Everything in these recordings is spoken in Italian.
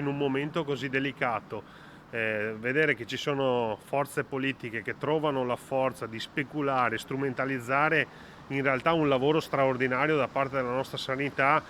In un momento così delicato, vedere che ci sono forze politiche che trovano la forza di speculare, strumentalizzare in realtà un lavoro straordinario da parte della nostra sanità,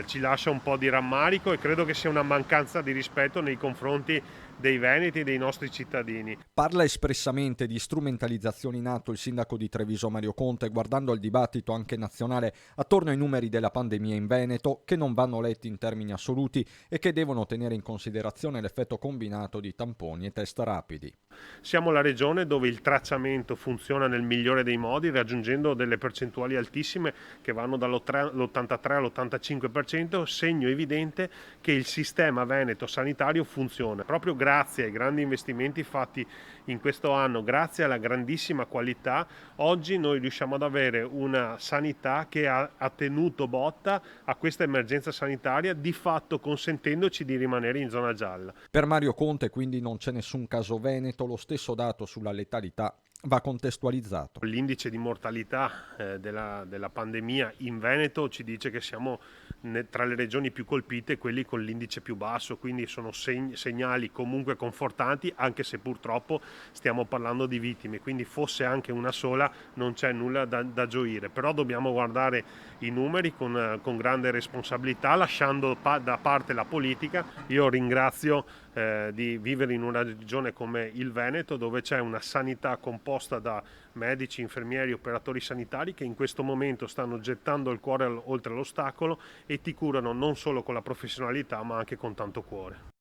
ci lascia un po' di rammarico e credo che sia una mancanza di rispetto nei confronti dei veneti e dei nostri cittadini. Parla espressamente di strumentalizzazione in atto il sindaco di Treviso Mario Conte, guardando al dibattito anche nazionale attorno ai numeri della pandemia in Veneto, che non vanno letti in termini assoluti e che devono tenere in considerazione l'effetto combinato di tamponi e test rapidi. Siamo la regione dove il tracciamento funziona nel migliore dei modi, raggiungendo delle percentuali altissime che vanno dall'83 all'85%, segno evidente che il sistema veneto sanitario funziona. Proprio grazie ai grandi investimenti fatti in questo anno, grazie alla grandissima qualità, oggi noi riusciamo ad avere una sanità che ha tenuto botta a questa emergenza sanitaria, di fatto consentendoci di rimanere in zona gialla. Per Mario Conte quindi non c'è nessun caso veneto, lo stesso dato sulla letalità va contestualizzato. L'indice di mortalità della pandemia in Veneto ci dice che siamo tra le regioni più colpite, quelli con l'indice più basso, quindi sono segnali comunque confortanti, anche se purtroppo stiamo parlando di vittime, quindi fosse anche una sola non c'è nulla da gioire, però dobbiamo guardare i numeri con grande responsabilità, lasciando da parte la politica. Io ringrazio di vivere in una regione come il Veneto, dove c'è una sanità composta da medici, infermieri, operatori sanitari che in questo momento stanno gettando il cuore oltre l'ostacolo e ti curano non solo con la professionalità ma anche con tanto cuore.